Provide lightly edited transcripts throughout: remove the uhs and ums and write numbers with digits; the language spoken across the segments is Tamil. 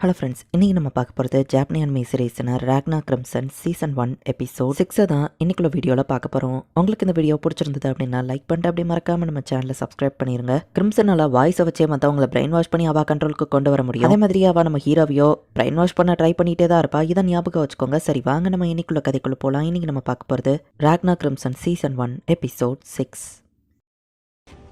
ஹலோ ஃப்ரெண்ட்ஸ், இன்றைக்கி நம்ம பார்க்க போகிறது ஜாப்பனி அனிமே சீரீஸ்னா ராக்னா கிரிம்சன் சீசன் 1 எபிசோட் 6 தான் இன்னைக்குள்ள வீடியோவில் பார்க்க போகிறோம். உங்களுக்கு இந்த வீடியோ பிடிச்சிருந்தது அப்படின்னா லைக் பண்ணிட்டு அப்படியே மறக்காமல் நம்ம சேனலை சப்ஸ்கிரைப் பண்ணிடுங்க. கிரிம்சனால் வாய்ஸை வச்சே மற்றவங்களை பிரெயின் வாஷ் பண்ணி அவள் கண்ட்ரோலுக்கு கொண்டு வர முடியும். அதே மாதிரி அவள் நம்ம ஹீரோவையோ பிரெயின் வாஷ் பண்ண ட்ரை பண்ணிகிட்டே தான் இருப்பா. இதை ஞாபகம் வச்சுக்கோங்க. சரி வாங்க நம்ம இன்னைக்குள்ள கதைக்குள்ளே போகலாம். இன்றைக்கி நம்ம பார்க்க போகிறது ராக்னா கிரிம்சன் சீசன் 1 எபிசோட் 6.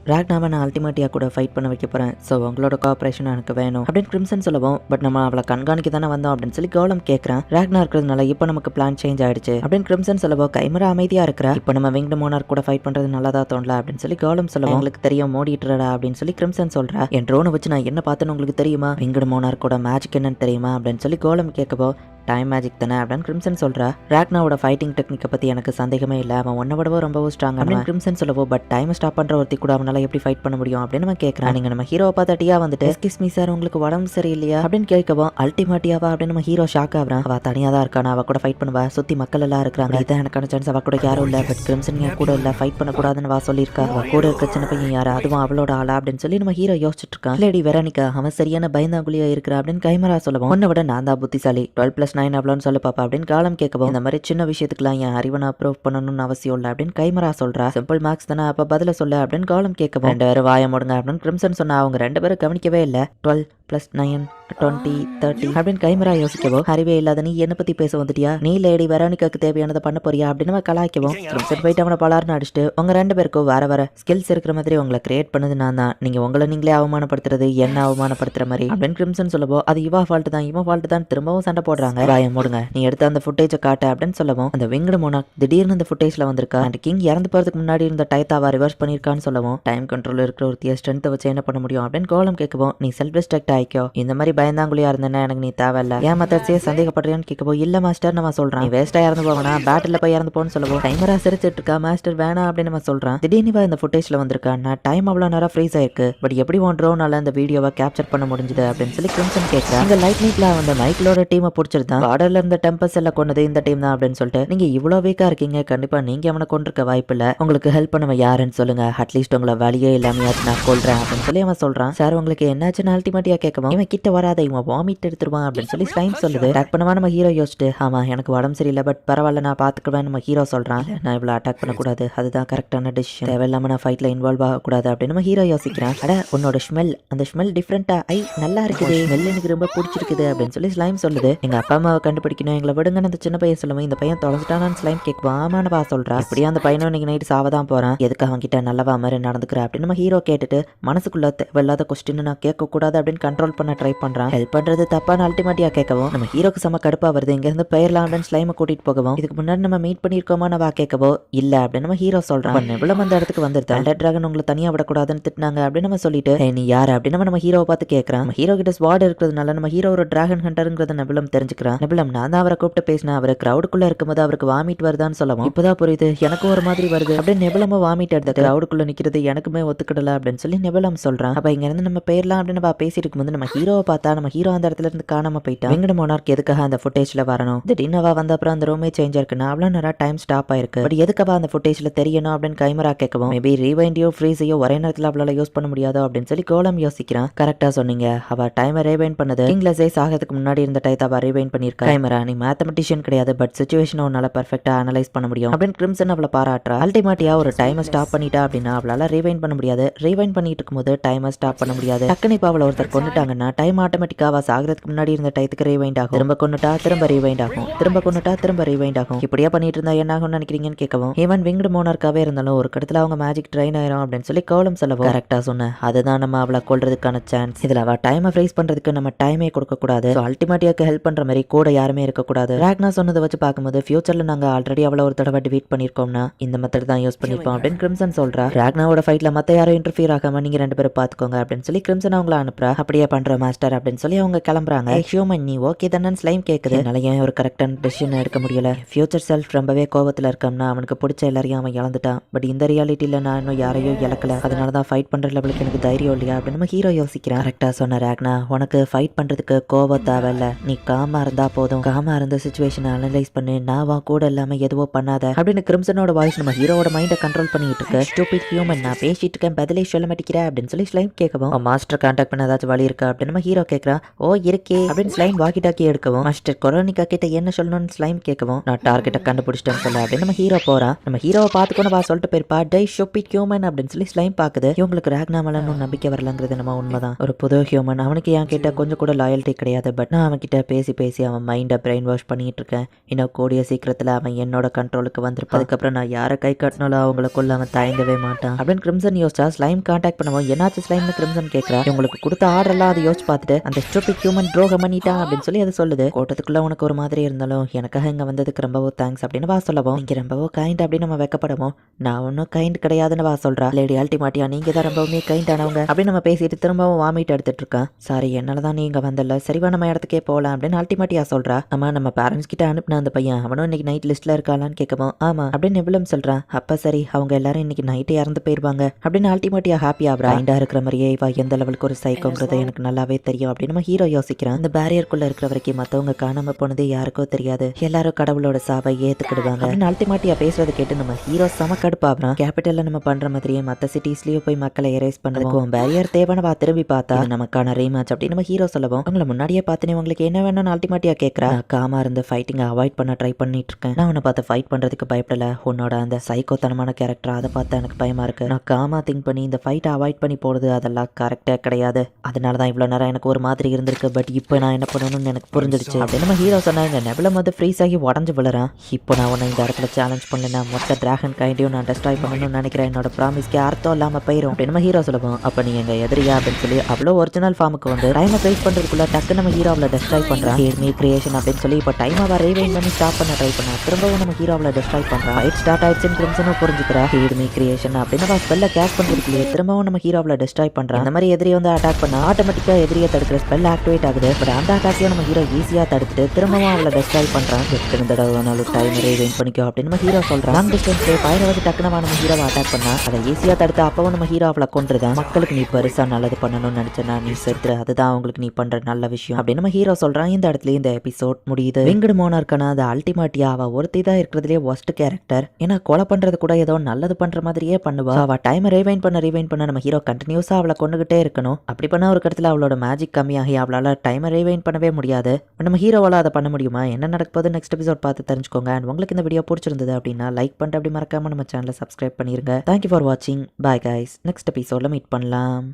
ராக்னாவை நான் அல்டிமேட்டியாக கூட ஃபைட் பண்ண வைக்க போகிறேன். ஸோ உங்களோட கோஆப்ரேஷன் எனக்கு வேணும் அப்படின்னு கிரிம்சன் சொல்லவும், பட் நம்ம அவளை கண்காணிக்க தானே வந்தோம் அப்படின்னு சொல்லி கோலம் கேட்குறேன். ராக்னா இருக்கிறதுனால இப்போ நமக்கு பிளான் சேஞ்ச் ஆயிடுச்சு அப்படின்னு கிரிம்சன் சொல்லவோ, கைமரா அமைதியாக இருக்கிறா. இப்போ நம்ம விங்டு மோனார் கூட ஃபைட் பண்ணுறது நல்லதா தோணல அப்படின்னு சொல்லி கோலம் சொல்லவும், உங்களுக்கு தெரியும் மோடிட்டுறடா அப்படின்னு சொல்லி கிரிம்சன் சொல்கிறா. என் ட்ரோனை வச்சு நான் என்ன பார்த்தேன்னு உங்களுக்கு தெரியுமா? விங்டு மோனார் கூட மேஜிக் என்னன்னு தெரியுமா அப்படின்னு சொல்லி கோலம் கேட்கவோ, டைம் மேஜிக் தானே அப்படின்னு கிரிம்சன் சொல்கிறா. ராக்னாவோட ஃபைட்டிங் டெக்னிக்கை பற்றி எனக்கு சந்தேகமே இல்லை, அவன் ஒன்றை விடவோ ரொம்பவும் ஸ்ட்ராங் அப்படின்னு கிரிம்சன் சொல்லவோ, பட் டைம் ஸ்டாப் பண்ணுற ஒருத்தி கூட அவனால் எப்படி ஃபைட் பண்ண முடியும் அப்படின்னு நம்ம கேட்குறான். நீங்கள் நம்ம ஹீரோவை பார்த்தாட்டியா வந்துட்டு எஸ்கிஸ் மீ சார் உங்களுக்கு உடம்பு சரியில்லையா அப்படின்னு கேட்கவும், அல்டிமேட்டியாவா அப்படின்னு நம்ம ஹீரோ ஷாக் ஆகிறான். அவள் தனியாக தான் இருக்கானா, அவள் கூட ஃபைட் பண்ணுவா, சுற்றி மக்கள் எல்லாம் இருக்கிறாங்க, இதான் எனக்கான சான்ஸ், அவள் கூட யாரும் இல்லை, பட் கிரிம்சன் என் கூட இல்லை, ஃபைட் பண்ணக்கூடாதுன்னு வா சொல்லியிருக்கா. அவள் கூட இருக்க சின்ன பையன் யாரா, அதுவும் அவளோட ஆளா அப்படின்னு சொல்லி நம்ம ஹீரோ யோசிச்சுட்டு இருக்கான். லேடி வெரானிகா அவன் சரியான பயந்தாங்குழியா இருக்கிறா அப்படின்னு கைமரா சொல்லவும், உன்னை விட நான் தான் புத்திசாலி, 12+9 அவ்வளோன்னு சொல்லப்பா அப்படின்னு காலம் கேட்கவும், இந்த மாதிரி சின்ன விஷயத்துக்குலாம் என் அறிவை நான் ப்ரூவ் பண்ணணும்னு அவசியம் இல்லை அப்படின்னு கைமரா சொல்றா. சிம்பிள் மார்க்ஸ் தானே, அப்ப பதில சொல்ல அப்படின்னு காலம் கேட்கவும், 2 பேரும் வாய முடுங்க அப்படின்னு கிரிம்சன் சொன்னா. அவங்க 2 பேரும் கவனிக்கவே இல்லை. 12+9 20 30 அப்படின்னு கைமரா யோசிக்கவோ, அறிவே இல்லாத நீ என்ன பத்தி பேச வந்துட்டியா, நீ லேடி வெரானிகாக்கு தேவையானதை பண்ண போறியா அப்படின்னு கலாய்க்கவும், கிரிம்சன் போயிட்டு அவனை பலார்னு அடிச்சுட்டு, உங்க 2 பேருக்கும் வேற ஸ்கில்ஸ் இருக்கிற மாதிரி உங்களை கிரியேட் பண்ணது நான் தான், நீங்க உங்களை நீங்களே அவமானப்படுத்துறது என்ன அவமானப்படுத்துற மாதிரி அப்படின்னு கிரிம்சன் சொல்லவோ, அது இவா ஃபால்ட் தான் இவன் ஃபால்ட் தான் திரும்பவும் சண்டை போடுறாங்க. வாய மூடுங்க, நீ எடுத்த அந்த ஃபுட்டேஜை காட்ட அப்படின்னு சொல்லவும், அந்த விங்டு மோனாக் திடீர்னு அந்த ஃபுட்டேஜ்ல வந்திருக்கா. அண்ட் கிங் இறந்து போறதுக்கு முன்னாடி இருந்த டைத்தாவா ரிவர்ஸ் பண்ணிருக்கான்னு சொல்லவும், டைம் கண்ட்ரோல் இருக்கிற ஒரு ஸ்ட்ரென்த்தை வச்சு என்ன பண்ண முடியும் அப்படின்னு கோலம் கேட்கவும், நீ செல்ஃப் ரெஸ்பெக்ட் ஆயிக்கோ, இந்த மாதிரி பயந்தாங்குழியா இருந்தேன்னா எனக்கு நீ தேவையில்ல, ஏன் மத்தே சந்தேகப்படுறியான்னு கேட்கவோ, இல்ல மாஸ்டர் நம்ம சொல்றான், நீ வேஸ்டா இறந்து போவனா, பேட்டில் போய் இறந்து போன்னு சொல்லவும், டைமரா சிரிச்சிட்டு இருக்கா. மாஸ்டர் வேணாம் அப்படின்னு நம்ம சொல்றான். திடீர்னு இந்த ஃபுட்டேஜ்ல வந்திருக்கா. நான் டைம் அவ்வளவு நேரம் ஃப்ரீஸ் ஆயிருக்கு, பட் எப்படி ஒன்றோனால அந்த வீடியோவை கேப்சர் பண்ண முடிஞ்சது அப்படின்னு சொல்லி கிரிம்சன் கேட்கிறா. இந்த லைட்னிங்ல வந்து மைக்கிளோட டீமை பிடிச்சிருந்தான், பார்டர்ல இருந்த டெம்பஸ் எல்லாம் கொண்டது இந்த டீம் தான் அப்படின்னு சொல்லிட்டு, நீங்க இவ்வளவு வீக்கா இருக்கீங்க, கண்டிப்பா நீங்க அவனை கொண்டிருக்க வாய்ப்பு இல்ல, உங்களுக்கு ஹெல்ப் பண்ணவன் யாருன்னு சொல்லுங்க, அட்லீஸ்ட் உங்களை வழியே இல்லாமையாச்சு நான் கொள்றேன் அப்படின்னு சொல்லி அவன் சொல்றான். சார் உங்களுக்கு என்னாச்சுன்னு அல்டிமேட்டியா கேட்கவும், இவன் கிட்ட வராத, இவன் வாமிட் எடுத்துருவான் அப்படின்னு சொல்லி ஸ்லைம் சொல்லுது. அட்டாக் பண்ணுவா நம்ம ஹீரோ யோசிச்சுட்டு, ஆமா எனக்கு உடம்பு சரியில்லை, பட் பரவாயில்ல நான் பாத்துக்குவேன் நம்ம ஹீரோ சொல்றான். நான் இவ்வளவு அட்டாக் பண்ணக்கூடாது, அதுதான் கரெக்டான டிசிஷன், தேவையில்லாம நான் ஃபைட்ல இன்வால்வ் ஆகக்கூடாது அப்படின்னு நம்ம ஹீரோ யோசிக்கிறான். அட உன்னோட ஸ்மெல், அந்த ஸ்மெல் டிஃப்ரெண்டா, ஐ நல்லா இருக்குது, ஸ்மெல் எனக்கு ரொம்ப பிடிச்சிருக்குது அப்படின்னு சொல்லி ஸ்லைம் சொல்லுது. எங்க அப்பா அம்மாவை கண்டுபிடிக்கணும், எங்களை விடுங்கன்னு அந்த சின்ன பையன் சொல்லுவேன். இந்த பையன் தொலைஞ்சிட்டானு ஸ்லைம் கேட்குவான். ஆமானவா சொல்றா. அப்படியே அந்த பையனும் இன்னைக்கு நைட்டு சாவதான் போறான், எதுக்கு அவன் கிட்ட நல்லவா மாதிரி நடந்துக்கிற அப்படின்னு நம்ம ஹீரோ கேட்டுட்டு, மனசுக்குள்ள தேவையில்லாத கொஸ்டின் நான் கேட்க கூடாது அப்படின்னு கண்ட்ரோல் பண்ண ட்ரை பண்றான். ஹெல்ப் பண்றது தப்பான அல்டிமேட்டியா கேட்கவும், நம்ம ஹீரோக்கு செம கடுப்பா வருது. இங்க இருந்து பெயர்லாம் அப்படின்னு ஸ்லைமை கூட்டிட்டு போகவும், இதுக்கு முன்னாடி நம்ம மீட் பண்ணிருக்கோமா நான் கேட்கவோ, இல்ல அப்படின்னு நம்ம ஹீரோ சொல்றான். நெபுலம் அந்த இடத்துக்கு வந்துருது. ரெட் டிராகன் உங்களை தனியா விடக்கூடாதுன்னு திட்டினாங்க அப்படின்னு நம்ம சொல்லிட்டு, நீ யாரு அப்படின்னு நம்ம ஹீரோவை பார்த்து கேட்கறான். நம்ம ஹீரோ கிட்ட ஸ்வாட் இருக்கிறதுனால நம்ம ஹீரோ ஒரு டிராகன் ஹண்டருங்கிறத நெபுலம் தெரிஞ்சுக்கிறான். நெபுலம் நான் தான் அவரை கூப்பிட்டு பேசினேன், அவர் கிரௌடுக்குள்ள இருக்கும்போது அவருக்கு வாமிட் வருதான்னு சொல்லவும், இப்பதான் புரியுது எனக்கு ஒரு மாதிரி வருது அப்படின்னு நெபுலமா வாமிட் எடுத்து கிரௌடுக்குள்ள நிக்கிறது எனக்குமே ஒத்துக்கிடல அப்படின்னு சொல்லி நெபுலம் சொல்றான். அப்ப இங்க இருந்து நம்ம பேர்லாம் அப்படின்னு பேசிட்டு இருக்கும்போது நம்ம ஹீரோவை பார்த்தா நம்ம ஹீரோ அந்த இடத்துல இருந்து காணாம போயிட்டான். விங்டு மோனார்க் எதுக்காக அந்த ஃபுட்டேஜ்ல வரணும், திடீர்னு அவ வந்த அப்புறம் அந்த ரூமே சேஞ்ச் இருக்குன்னா அவ்வளவு நேரம் டைம் ஸ்டாப் ஆயிருக்கு, பட் எதுக்காக அந்த ஃபுட்டேஜ்ல தெரியணும் அப்படின்னு கைமரா கேட்கவும், மேபி ரீவைண்டியோ ஃப்ரீஸையோ ஒரே நேரத்தில் அவளால யூஸ் பண்ண முடியாதோ அப்படின்னு சொல்லி கோலம் யோசிக்கிறான். கரெக்டா சொன்னீங்க, அவ டைமை ரீவைண்ட் பண்ணது கிங்லஸே ஆகிறதுக்கு முன்னாடி இருந்த டைத்தை அவ ரீவைண்ட் பண்ணிருக்கா. கைமரா நீ மேத்தமெட்டிஷியன் கிடையாது, பட் சிச்சுவேஷனை உன்னால பெர்ஃபெக்டா அனலைஸ் பண்ண முடியும் அப்படின்னு கிரிம்சன் அவளை பாராட்டுறா. அல்டிமேட்டியா ஒரு டைமை ஸ்டாப் பண்ணிட்டா அப்படின்னா அவளால ரீவைண்ட் பண்ண முடியாது, ரீவைண்ட் பண்ணிட்டு இருக்கும்போது டைமை ஸ்டாப் பண்ண முடியாது. டக்குனு இப்ப அவளை ஒருத்தர் கொண்டுட்டாங்கன்னா டைம் ஆட்டோமேட்டிக்கா அவ சாகிறதுக்கு முன்னாடி இருந்த டைத்துக்கு ரீவைண்ட் ஆகும், திரும்ப கொண்டுட்டா திரும்ப ரீவைண்ட் ஆகும், திரும்ப கொண்டுட்டா திரும்ப ரீவைண்ட் ஆகும். இப்படியா பண்ணிட்டு இருந்தா என்ன ஆகும்னு நினைக்கிறீங்கன்னு கேட்கவும், ஈவன் விங்டு மோனார்க்காவே இருந்தாலும் ஒரு கடத்துல அவங்க மேஜிக் ட்ரெயின் ஆயிரும் அப்படின்னு சொல்லி கோலம் சொல்லவும், கரெக்டா சொன்ன, அதுதான் நம்ம அவளை கொள்றதுக்கான சான்ஸ், இதுல அவ டைமை ஃப்ரீஸ் பண்றதுக்கு நம்ம டைமே கொடுக்க கூடாது, அல்டிமேட்டியாக்கு ஹெல்ப் பண்ற மாதிரி கூட யாருமே இருக்க கூடாது. ராக்னா சொன்னதை வச்சு பார்க்கும்போது ஃபியூச்சர்ல நாங்க ஆல்ரெடி அவளை ஒரு தடவை டிவீட் பண்ணிருக்கோம்னா இந்த மெத்தட் தான் யூஸ் பண்ணிருப்போம் அப்படின்னு கிரிம்சன் சொல்றா. ராக்னாவோட ஃபைட்ல மத்த யாரும் இன்டர்ஃபியர் ஆகாம நீங்க 2 பேரும் பாத்துக்கோங்க அப்படின்னு சொல்லி கிரிம்சன் அவங்கள அனுப்புறா. அப்படியே பண்ற மாஸ்டர் அப்படின்னு சொல்லி அவங்க கிளம்புறாங்க. ஹியூமன் நீ ஓகே தானே ஸ்லைம் கேக்குது, என்னால ஏன் ஒரு கரெக்டான டிசிஷன் எடுக்க முடியல, ஃபியூச்சர் செல்ஃப் ரொம்பவே கோவத்துல இருக்கோம்னா அவனுக்கு பிடிச்ச எல்லாரையும் அவன் இழந்துட்டான், பட் இந்த ரியாலிட்டியில நான் இன்னும் யாரையும் இழக்கல, அதனாலதான் ஃபைட் பண்ற லெவலுக்கு எனக்கு தைரியம் இல்லையா அப்படின்னு நம்ம ஹீரோ யோசிக்கிறான். கரெக்டா சொன்ன ராக்னா, உனக்கு ஃபைட் பண்றதுக்கு கோவம் தேவையில்ல, நீ காமா இருந்தா போதும், காமா இருந்த சிச்சுவேஷனை அனலைஸ் பண்ணு, நான் வா கூட இல்லாம எதுவோ பண்ணாத அப்படின்னு கிரிம்சனோட வாய்ஸ் நம்ம ஹீரோவோட மைண்டை கண்ட்ரோல் பண்ணிட்டு இருக்கு. ஸ்டூபிட் ஹியூமன் நான் பேசிட்டு இருக்கேன் பதிலே சொல்ல மாட்டேங்கிறேன் அப்படின்னு சொல்லி ஸ்லைம் கேட்கவும், மாஸ்டர் கான்டாக்ட் பண்ண ஏதாச்சும் வழி இருக்கா அப்படின்னு நம்ம ஹீரோ கேட்கறான். ஓ இருக்கே அப்படின்னு ஸ்லைம் வாக்கி டாக்கி எடுக்கவும் மாஸ்டர் கொரோனிகா கிட்ட என்ன சொல்லணும்னு ஸ்லைம் கேட்கவும் நான் டார்கெட்டை கண்டுபிடிச்சிட்டேன்னு சொல்ல அப்படின்னு நம்ம ஹீரோ போறான். நம்ம ஹீரோவை பார்த்துக்கொண்டு வா சொல்லிட்டு போயிருப்பா. டை ஷோபிட் ஹியூமன் அப்படின்னு சொல்லி ஸ்லைம் பாக்குது. இவங்களுக்கு ராக்னா மேல இன்னும் நம்பிக்கை வரலங்கிறது நம்ம உண்மைதான். ஒரு புது ஹியூமன் அவனுக்கு என் கிட்ட கொஞ்சம் கூட லாயல்ட்டி கிடையாது. பட் நான் அவன் கிட்ட பேசி பேசி அவன் மைண்டை பிரெயின் வாஷ் பண்ணிட்டு இருக்கேன். இன்னும் கூடிய சீக்கிரத்துல அவன் என்னோட கண்ட்ரோலுக்கு வந்திருப்பான். அதுக்கப்புறம் நான் யாரை கை கட்டினாலும் அவங்களுக்குள்ள அவன் தயங்கவே மாட்டான் அப்படின்னு கிரிம்சன் யோசிச்சா ஸ்லைம் கான்டாக்ட் பண்ணுவோம். என்னாச்சு ஸ்லைம்னு கிரிம்சன் கேட்கறா. உங்களுக்கு கொடுத்த ஆர்டர் எல்லாம் அதை யோசிச்சு பார்த்துட்டு அந்த ஸ்டூபிட் ஹியூமன் துரோகம் பண்ணிட்டான் அப்படின்னு சொல்லி அதை சொல்லுது. கூட்டத்துக்குள்ள உனக்கு ஒரு மாதிரி இருந்தாலும் எனக்காக இங்க வந்ததுக்கு ரொம்பவோ தேங்க்ஸ் அப்படின்னு வா சொல்லவும் நீங்க ரொம்பவோ கைண்ட் அப்படின்னு நம்ம வைக்கப்படவும் நான் ஒன்னும் கைண்ட் கிடையாதுன்னு வா சொல்றா. லேடி அல்டிமாட்டியா நீங்க தான் ரொம்பவுமே கைண்ட் ஆனவங்க அப்படின்னு நம்ம பேசிட்டு திரும்பவும் வாமிட் எடுத்துட்டு இருக்கான். சாரி என்னாலதான் நீங்க வந்தல, சரிவா நம்ம இடத்துக்கே போகலாம் அப்படின்னு அல்டிமாட்டியா சொல்றா. ஆமா நம்ம பேரண்ட்ஸ் கிட்ட அனுப்பின அந்த பையன் அவனும் இன்னைக்கு நைட் லிஸ்ட்ல இருக்காளான்னு கேட்கவும் ஆமா அப்படின்னு நிபுலம் சொல்றான். அப்ப சரி அவங்க எல்லாரும் இன்னைக்கு நைட்டே இறந்து போயிருவாங்க அப்படின்னு அல்டிமாட்டியா ஹாப்பி ஆகுறா. கைண்டா இருக்கிற மாதிரியே இவ எந்த லெவலுக்கு ஒரு சைக்கோங்கிறது எனக்கு நல்லாவே தெரியும் அப்படின்னு நம்ம ஹீரோ யோசிக்கிறான். அந்த பேரியருக்குள்ள இருக்கிற வரைக்கும் மத்தவங்க காணாம போனது யாருக்கோ தெரியாது, எல்லாரும் கடவுளோட சாவை ஏத்துக்கிடுவாங்க அப்படின்னு அல்டிமாட்டியா பேசுறதை கேட்டு நம்ம ஹீரோ செம கடுப்பாகிறான். கேபிட்டல்ல நம்ம பண்ற மாதிரியே மத்த சிட்டிஸ்லயும் போய் மக்களை எரேஸ் பண்ணதுக்கும் பேரியர் தேவைன்னு திரும்பி பார்த்தா நமக்கான ரீமேட்ச் அப்படின்னு நம்ம ஹீரோ சொல்லவும் உங்களை முன்னாடியே பார்த்தனே உங்களுக்கு என்ன வேணும்னு அல்டிமாட்டியா கேட்கறா. காமா இருந்து ஃபைட்டிங் அவாய்ட் பண்ண ட்ரை பண்ணிட்டு இருக்கேன். நான் உன்னை பார்த்து ஃபைட் பண்றதுக்கு பயப்படல, உன்னோட அந்த சைக்கோத்தனமான கேரக்டர் அதை பார்த்து எனக்கு பயமா இருக்கு. நான் காமா திங்க் பண்ணி இந்த ஃபைட்டை அவாய்ட் பண்ணி போடுது அதெல்லாம் கரெக்டா கிடையாது, அதனாலதான் இவ்வளவு நேரம் எனக்கு ஒரு மாதிரி இருந்திருக்கு. பட் இப்போ நான் என்ன பண்ணணும்னு எனக்கு புரிஞ்சிடுச்சு அப்படின்னு நம்ம ஹீரோ சொன்னாங்க. நெபுலம் வந்து ஃப்ரீஸ் ஆகி உடஞ்சு விழுறான். இப்போ நான் உன்னை இந்த இடத்துல சேலஞ்ச் பண்ணல, மொத்த டிராகன் கைண்டையும் நான் டெஸ்ட்ராய் பண்ணணும்னு நினைக்கிறேன், என்னோட ப்ராமிஸ்க்கு அர்த்தம் இல்லாம போயிடும் அப்படின்னு நம்ம ஹீரோ சொல்லுவோம். அப்ப நீ எங்க எதிரியா அப்படின்னு சொல்லி அவ்வளோ ஒரிஜினல் ஃபார்முக்கு வந்து டைமை ஃபேஸ் பண்றதுக்குள்ள டக்கு நம்ம ஹீரோவில் டெஸ்ட்ராய் பண்றான். ஹீர்மி கிரியேஷன் அப்படின்னு சொல்லி இப்போ டைம் அவ ரீவைன் பண்ணி ஸ்டாப் பண்ண ட்ரை பண்ணா. திரும்பவும் நம்ம ஹீரோவில் டெஸ்ட்ராய் பண்றான். ஃபைட் ஸ்டார்ட் ஆயிடுச்சுன்னு கிரிம்சனும் புரிஞ்சுக்கிறா. ஹீர்மி கிரியேஷன் அப்படின்னு நம்ம ஸ்பெல்ல கேஷ் பண்றதுக்குள்ளே திரும்பவும் நம்ம ஹீரோவில் டெஸ்ட்ராய் பண்றான். இந்த மாதிரி எதிரி வந்து அட்டாக் பண்ணா ஆட்டோமேட்டிக்கா எதிரியை தடுக்கிற ஸ்பெல் ஆக்டிவேட் ஆகுது. பட் அந்த அட்டாக்கையும் நம்ம ஹீரோ ஈஸியா தடுத்துட்டு திரும்பவும் அவளை டெஸ்ட்ராய் பண்றான். எத்தனை தடவை வேணாலும் டைம் ரீவைன் பண்ணிக்கோ அப்படின்னு நம்ம ஹீரோ சொல்றான். லாங் டிஸ்டன்ஸ்ல ஃபயர் வந்து டக்குனு நம்ம ஹீரோவை அட்டாக் பண்ணா அதை ஈஸியா தடுத்து அப்பவும் நம்ம ஹீரோ அவளை கொன்றுதான். மக்களுக்கு நீ பெருசா நல்லது பண்ணணும்னு நினைச்சனா நீ செத்துரு, அதுதான் அவங்களுக்கு நீ பண்ற நல்ல விஷயம் அப்படின்னு நம்ம ஹீரோ சொல்றான். இந்த இடத்துல இந்த எபிசோட் முடியுது. விங்கடு மோனார்க்கான அது அல்டிமேட்டியா அவ ஒருத்தி தான் இருக்கிறதுலே ஒஸ்ட் கேரக்டர். ஏன்னா கொலை பண்றது கூட ஏதோ நல்லது பண்ற மாதிரியே பண்ணுவா. அவ டைம் ரீவைன் பண்ண நம்ம ஹீரோ கண்டினியூஸா அவளை கொண்டுகிட்டே இருக்கணும். அப்படி பண்ண ஒரு இடத்துல அவளோட மேஜிக் கம்மியாகி அவளால டைம் ரீவைன் பண்ணவே முடியாது. நம்ம ஹீரோவால அதை பண்ண முடியுமா? என்ன நடக்க போகுது நெக்ஸ்ட் எபிசோட் பார்த்து தெரிஞ்சுக்கோங்க. அண்ட் உங்களுக்கு இந்த வீடியோ பிடிச்சிருந்தது அப்படின்னா லைக் பண்ணிட்டு அப்படி மறக்காம நம்ம சேனலை சப்ஸ்கிரைப் பண்ணிருங்க. தேங்க்யூ ஃபார் வாட்சிங். Bye guys. நெக்ஸ்ட் எபிசோட்ல மீட் பண்ணலாம்.